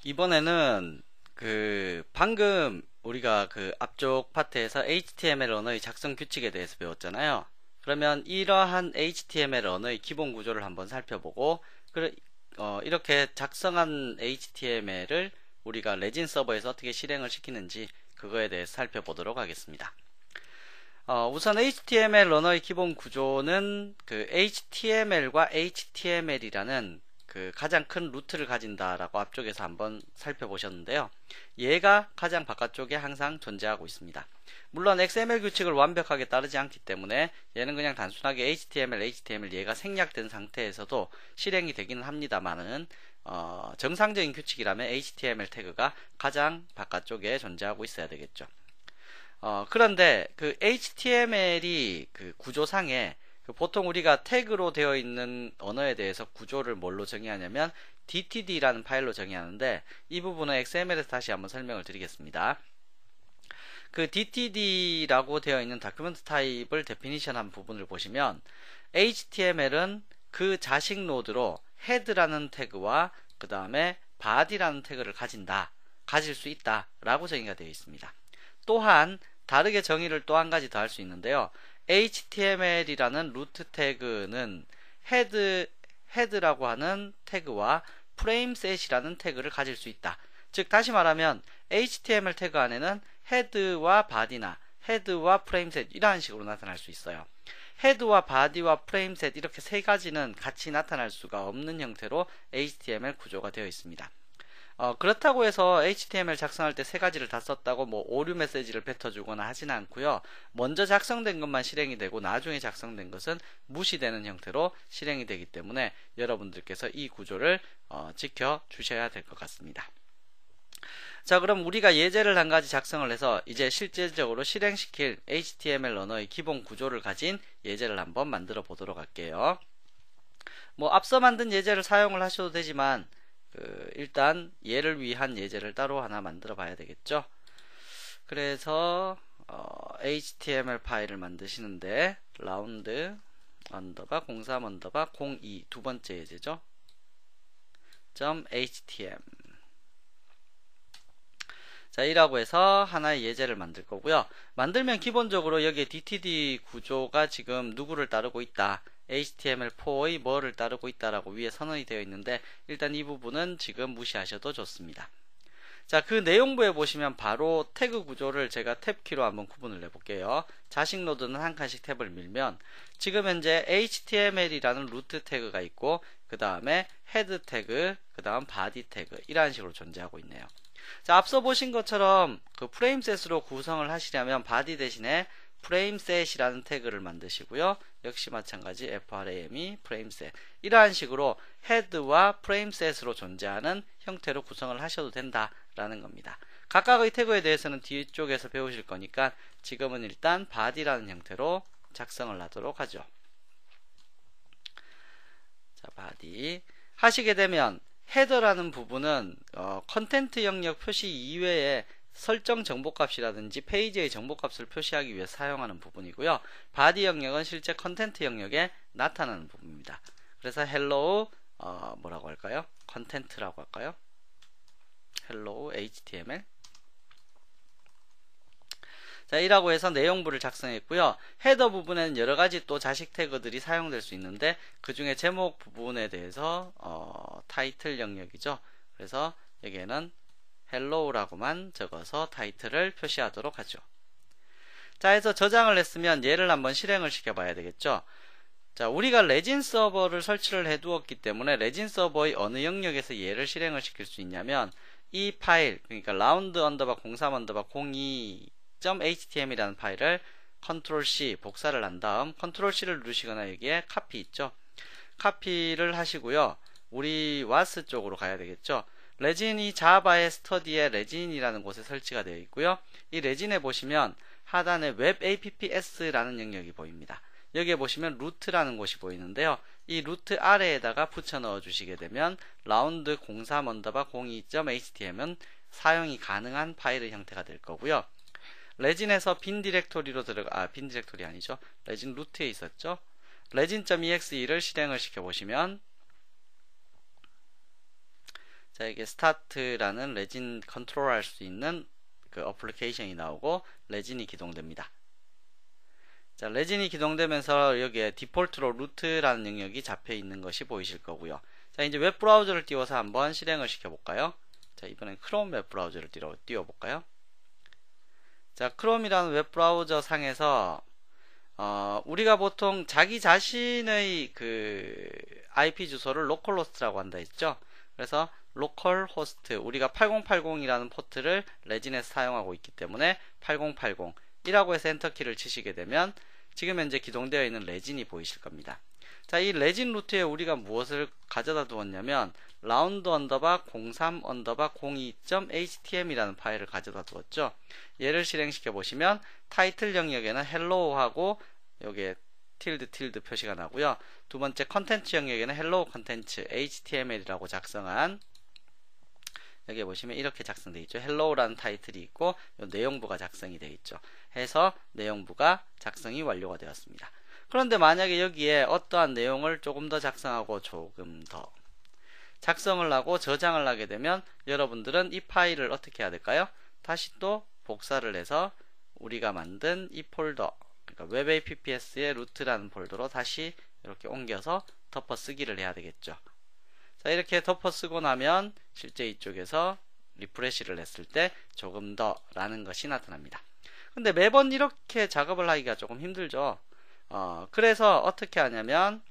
이번에는 방금 우리가 앞쪽 파트에서 HTML 언어의 작성 규칙에 대해서 배웠잖아요. 그러면 이러한 HTML 언어의 기본 구조를 한번 살펴보고, 이렇게 작성한 HTML을 우리가 레진 서버에서 어떻게 실행을 시키는지 그거에 대해서 살펴보도록 하겠습니다. 우선 HTML 언어의 기본 구조는 HTML과 HTML이라는 가장 큰 루트를 가진다라고 앞쪽에서 한번 살펴보셨는데요. 얘가 가장 바깥쪽에 항상 존재하고 있습니다. 물론 XML 규칙을 완벽하게 따르지 않기 때문에 얘는 그냥 단순하게 HTML 얘가 생략된 상태에서도 실행이 되기는 합니다만은 정상적인 규칙이라면 HTML 태그가 가장 바깥쪽에 존재하고 있어야 되겠죠. 그런데 HTML이 구조상에 보통 우리가 태그로 되어 있는 언어에 대해서 구조를 뭘로 정의하냐면 DTD라는 파일로 정의하는데, 이 부분은 XML에서 다시 한번 설명을 드리겠습니다. DTD라고 되어 있는 다큐멘트 타입을 데피니션 한 부분을 보시면 HTML은 그 자식 노드로 head라는 태그와 그 다음에 body라는 태그를 가질 수 있다 라고 정의가 되어 있습니다. 또한 다르게 정의를 또 한 가지 더 할 수 있는데요. HTML이라는 루트 태그는 head라고 하는 태그와 frameset이라는 태그를 가질 수 있다. 즉 다시 말하면 HTML 태그 안에는 head와 body나 head와 frameset 이러한 식으로 나타날 수 있어요. head와 body와 frameset 이렇게 세 가지는 같이 나타날 수가 없는 형태로 HTML 구조가 되어 있습니다. 그렇다고 해서 HTML 작성할 때 세 가지를 다 썼다고 오류 메시지를 뱉어주거나 하진 않고요. 먼저 작성된 것만 실행이 되고 나중에 작성된 것은 무시되는 형태로 실행이 되기 때문에 여러분들께서 이 구조를 지켜주셔야 될 것 같습니다. 자, 그럼 우리가 예제를 한 가지 작성을 해서 이제 실제적으로 실행시킬 HTML 언어의 기본 구조를 가진 예제를 한번 만들어 보도록 할게요. 앞서 만든 예제를 사용을 하셔도 되지만 일단 얘를 위한 예제를 따로 하나 만들어 봐야 되겠죠. 그래서 HTML 파일을 만드시는데 라운드 언더바 03 언더바 02 두 번째 예제죠. .htm 자, 이라고 해서 하나의 예제를 만들 거고요. 만들면 기본적으로 여기에 DTD 구조가 지금 누구를 따르고 있다, HTML4의 뭐를 따르고 있다라고 위에 선언이 되어 있는데 일단 이 부분은 지금 무시하셔도 좋습니다. 자, 그 내용부에 보시면 바로 태그 구조를 제가 탭키로 한번 구분을 해볼게요. 자식 노드는 한 칸씩 탭을 밀면 지금 현재 HTML이라는 루트 태그가 있고 그 다음에 헤드 태그, 그 다음 바디 태그 이러한 식으로 존재하고 있네요. 자, 앞서 보신 것처럼 프레임셋으로 구성을 하시려면 바디 대신에 프레임셋이라는 태그를 만드시고요. 역시 마찬가지 frame 프레임셋 이러한 식으로 헤드와 프레임셋으로 존재하는 형태로 구성을 하셔도 된다라는 겁니다. 각각의 태그에 대해서는 뒤쪽에서 배우실 거니까 지금은 일단 body라는 형태로 작성을 하도록 하죠. 자, body 하시게 되면 헤더라는 부분은 컨텐트 영역 표시 이외에 설정 정보값이라든지 페이지의 정보값을 표시하기 위해 사용하는 부분이고요. 바디 영역은 실제 컨텐트 영역에 나타나는 부분입니다. 그래서 hello 뭐라고 할까요? 컨텐트라고 할까요? hello HTML 자, 이라고 해서 내용부를 작성했고요. 헤더 부분에는 여러가지 또 자식 태그들이 사용될 수 있는데 그 중에 제목 부분에 대해서 타이틀 영역이죠. 그래서 여기에는 hello라고만 적어서 타이틀을 표시하도록 하죠. 자, 해서 저장을 했으면 얘를 한번 실행을 시켜봐야 되겠죠. 자, 우리가 레진 서버를 설치를 해두었기 때문에 레진 서버의 어느 영역에서 얘를 실행을 시킬 수 있냐면 이 파일, 그러니까 라운드 언더바 03 언더바 02.htm이라는 파일을 컨트롤 C 복사를 한 다음 컨트롤 C를 누르시거나 여기에 카피 있죠. 카피를 하시고요. 우리 와스 쪽으로 가야 되겠죠. 레진이 자바의 스터디에 레진이라는 곳에 설치가 되어 있고요. 이 레진에 보시면 하단에 웹 apps라는 영역이 보입니다. 여기에 보시면 루트라는 곳이 보이는데요. 이 루트 아래에다가 붙여 넣어 주시게 되면 라운드 03 언더바 02.htm은 사용이 가능한 파일의 형태가 될 거고요. 레진에서 빈 디렉토리로 빈 디렉토리 아니죠. 레진 루트에 있었죠. 레진.exe를 실행을 시켜 보시면 자, 이게 스타트라는 레진 컨트롤할 수 있는 그 어플리케이션이 나오고 레진이 기동됩니다. 자, 레진이 기동되면서 여기에 디폴트로 루트라는 영역이 잡혀 있는 것이 보이실 거고요. 자, 이제 웹 브라우저를 띄워서 한번 실행을 시켜 볼까요? 자, 이번엔 크롬 웹 브라우저를 띄워 볼까요? 자, 크롬이라는 웹 브라우저 상에서 우리가 보통 자기 자신의 그 IP 주소를 로컬호스트라고 한다 했죠. 그래서 로컬호스트, 우리가 8080이라는 포트를 레진에서 사용하고 있기 때문에 8080이라고 해서 엔터키를 치시게 되면 지금 현재 기동되어 있는 레진이 보이실 겁니다. 자, 이 레진 루트에 우리가 무엇을 가져다 두었냐면 라운드 언더바 03 언더바 02.htm이라는 파일을 가져다 두었죠. 얘를 실행시켜 보시면 타이틀 영역에는 헬로우하고 여기에 틸드 표시가 나고요. 두 번째 컨텐츠 영역에는 헬로우 컨텐츠 html이라고 작성한, 여기 보시면 이렇게 작성되어 있죠. 헬로우라는 타이틀이 있고 요 내용부가 작성이 되어 있죠. 해서 내용부가 작성이 완료가 되었습니다. 그런데 만약에 여기에 어떠한 내용을 조금 더 작성하고 조금 더 작성을 하고 저장을 하게 되면 여러분들은 이 파일을 어떻게 해야 될까요? 다시 또 복사를 해서 우리가 만든 이 폴더, 그러니까 웹APPS의 루트라는 폴더로 다시 이렇게 옮겨서 덮어 쓰기를 해야 되겠죠. 자, 이렇게 덮어 쓰고 나면 실제 이쪽에서 리프레시를 했을 때 조금 더 라는 것이 나타납니다. 근데 매번 이렇게 작업을 하기가 조금 힘들죠. 그래서 어떻게 하냐면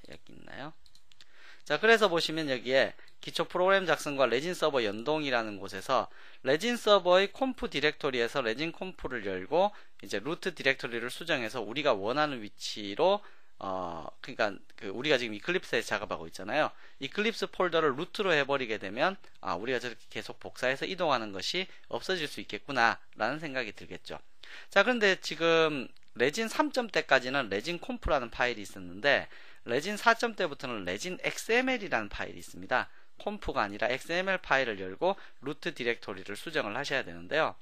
여기 있나요? 자, 그래서 보시면 여기에 기초 프로그램 작성과 레진 서버 연동이라는 곳에서 레진 서버의 콤프 디렉토리에서 레진 콤프를 열고 이제 루트 디렉토리를 수정해서 우리가 원하는 위치로 그러니까 우리가 지금 이클립스에서 작업하고 있잖아요. 이클립스 폴더를 루트로 해버리게 되면 우리가 저렇게 계속 복사해서 이동하는 것이 없어질 수 있겠구나 라는 생각이 들겠죠. 자, 그런데 지금 레진 3점대까지는 레진 콤프라는 파일이 있었는데 레진 4점대부터는 레진 XML이라는 파일이 있습니다. 콤프가 아니라 XML 파일을 열고 루트 디렉토리를 수정을 하셔야 되는데요.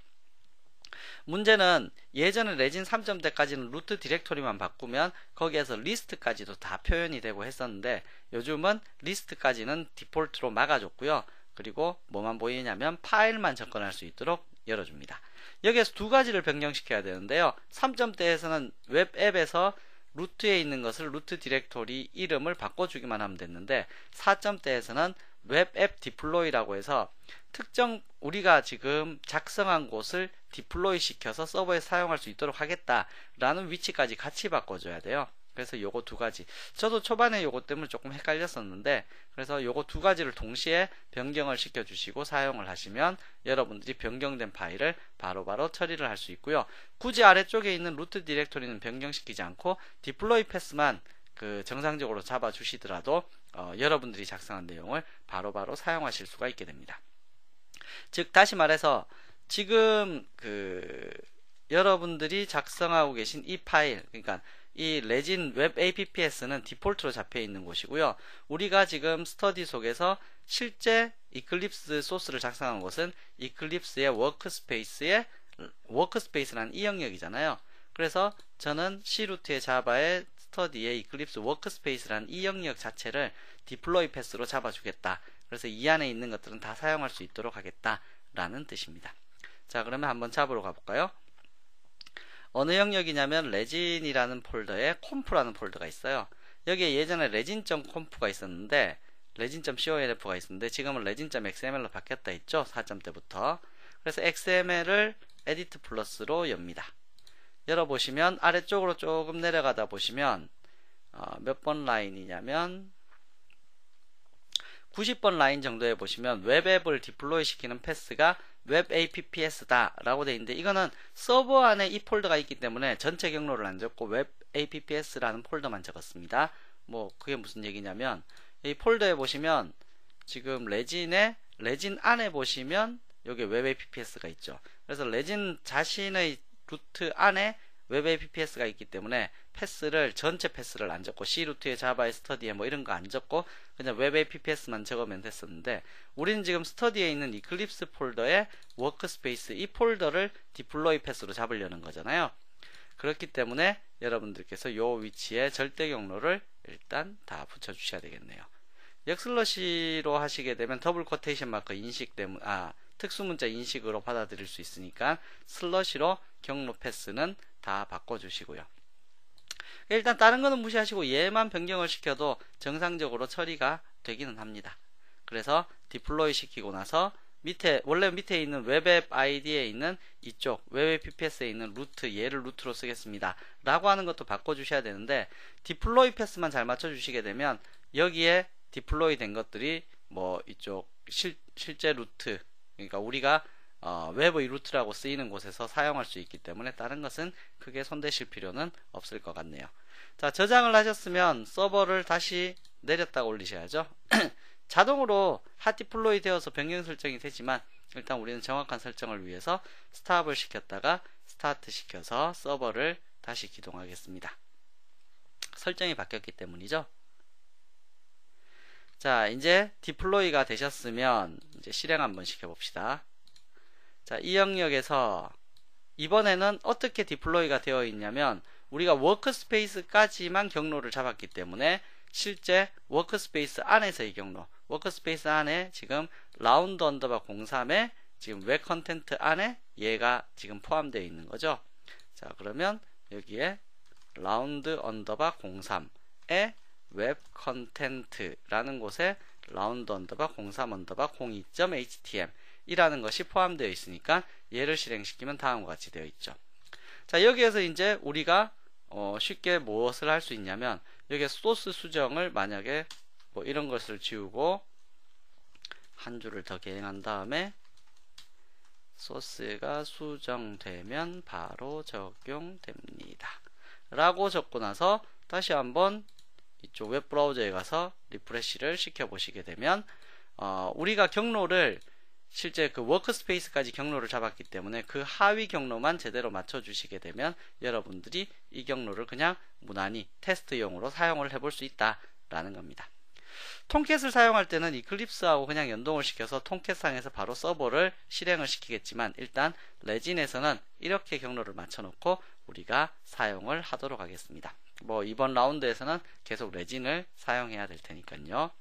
문제는 예전에 레진 3점대까지는 루트 디렉토리만 바꾸면 거기에서 리스트까지도 다 표현이 되고 했었는데 요즘은 리스트까지는 디폴트로 막아줬고요. 그리고 뭐만 보이냐면 파일만 접근할 수 있도록 열어줍니다. 여기에서 두 가지를 변경시켜야 되는데요. 3점대에서는 웹 앱에서 루트에 있는 것을 루트 디렉토리 이름을 바꿔주기만 하면 됐는데 4점대에서는 웹 앱 디플로이라고 해서 특정 우리가 지금 작성한 곳을 디플로이 시켜서 서버에 사용할 수 있도록 하겠다라는 위치까지 같이 바꿔줘야 돼요. 그래서 요거 두 가지, 저도 초반에 요거 때문에 조금 헷갈렸었는데 그래서 요거 두 가지를 동시에 변경을 시켜주시고 사용을 하시면 여러분들이 변경된 파일을 바로바로 처리를 할 수 있고요. 굳이 아래쪽에 있는 루트 디렉토리는 변경시키지 않고 디플로이 패스만 정상적으로 잡아 주시더라도 여러분들이 작성한 내용을 바로바로 사용하실 수가 있게 됩니다. 즉 다시 말해서 지금 여러분들이 작성하고 계신 이 파일, 그러니까 이 레진 웹 APPS는 디폴트로 잡혀 있는 곳이고요. 우리가 지금 스터디 속에서 실제 이클립스 소스를 작성한 곳은 이클립스의 워크스페이스라는 이 영역이잖아요. 그래서 저는 C루트의 자바의 스터디의 이클립스 워크스페이스라는 이 영역 자체를 디플로이 패스로 잡아주겠다. 그래서 이 안에 있는 것들은 다 사용할 수 있도록 하겠다 라는 뜻입니다. 자, 그러면 한번 잡으러 가볼까요? 어느 영역이냐면 레진이라는 폴더에 콤프라는 폴더가 있어요. 여기에 예전에 레진.콤프가 있었는데 레진.conf가 있었는데 지금은 레진.xml로 바뀌었다 했죠. 4점대부터. 그래서 XML을 에디트 플러스로 엽니다. 열어보시면 아래쪽으로 조금 내려가다 보시면 몇 번 라인이냐면 90번 라인 정도에 보시면 웹앱을 디플로이 시키는 패스가 웹APPS다 라고 되어 있는데 이거는 서버 안에 이 폴더가 있기 때문에 전체 경로를 안 적고 웹APPS라는 폴더만 적었습니다. 뭐 그게 무슨 얘기냐면 이 폴더에 보시면 지금 레진 안에 보시면 여기 웹APPS가 있죠. 그래서 레진 자신의 루트 안에 웹APPS가 있기 때문에 전체 패스를 안 적고 C루트의 자바의 스터디에 뭐 이런 거 안 적고 그냥 웹APPS만 적으면 됐었는데 우리는 지금 스터디에 있는 이클립스 폴더의 워크스페이스 이 폴더를 디플로이 패스로 잡으려는 거잖아요. 그렇기 때문에 여러분들께서 요 위치에 절대 경로를 일단 다 붙여 주셔야 되겠네요. 역슬러시로 하시게 되면 더블 쿼테이션 마크 인식 때문에 특수문자 인식으로 받아들일 수 있으니까 슬러시로 경로 패스는 다 바꿔주시고요. 일단 다른 거는 무시하시고 얘만 변경을 시켜도 정상적으로 처리가 되기는 합니다. 그래서 디플로이 시키고 나서 원래 밑에 있는 웹앱 아이디에 있는 이쪽 웹앱 PPS에 있는 루트, 얘를 루트로 쓰겠습니다 라고 하는 것도 바꿔주셔야 되는데, 디플로이 패스만 잘 맞춰주시게 되면 여기에 디플로이 된 것들이 뭐 이쪽 실제 루트, 그러니까 우리가 웹의 루트라고 쓰이는 곳에서 사용할 수 있기 때문에 다른 것은 크게 손대실 필요는 없을 것 같네요. 자, 저장을 하셨으면 서버를 다시 내렸다가 올리셔야죠. 자동으로 핫디플로이 되어서 변경 설정이 되지만 일단 우리는 정확한 설정을 위해서 스탑을 시켰다가 스타트 시켜서 서버를 다시 기동하겠습니다. 설정이 바뀌었기 때문이죠. 자, 이제 디플로이가 되셨으면 이제 실행 한번 시켜봅시다. 자, 이 영역에서 이번에는 어떻게 디플로이가 되어 있냐면, 우리가 워크스페이스까지만 경로를 잡았기 때문에 실제 워크스페이스 안에서의 경로, 워크스페이스 안에 지금 라운드 언더바 03에 지금 웹 컨텐트 안에 얘가 지금 포함되어 있는 거죠. 자, 그러면 여기에 라운드 언더바 03에 웹 컨텐트라는 곳에 라운드 언더바 03 언더바 02.htm 이라는 것이 포함되어 있으니까 얘를 실행시키면 다음과 같이 되어 있죠. 자, 여기에서 이제 우리가 쉽게 무엇을 할 수 있냐면, 여기에 소스 수정을 만약에 뭐 이런 것을 지우고 한 줄을 더 개행한 다음에 소스가 수정되면 바로 적용됩니다 라고 적고 나서 다시 한번 이쪽 웹브라우저에 가서 리프레시를 시켜 보시게 되면 우리가 경로를 실제 그 워크스페이스까지 경로를 잡았기 때문에 그 하위 경로만 제대로 맞춰 주시게 되면 여러분들이 이 경로를 그냥 무난히 테스트용으로 사용을 해볼 수 있다 라는 겁니다. 톰캣을 사용할 때는 이클립스하고 그냥 연동을 시켜서 톰캣상에서 바로 서버를 실행을 시키겠지만, 일단 레진에서는 이렇게 경로를 맞춰 놓고 우리가 사용을 하도록 하겠습니다. 뭐 이번 라운드에서는 계속 레진을 사용해야 될 테니까요.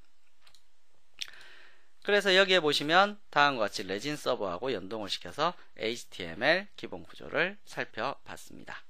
그래서 여기에 보시면 다음과 같이 레진 서버하고 연동을 시켜서 HTML 기본 구조를 살펴봤습니다.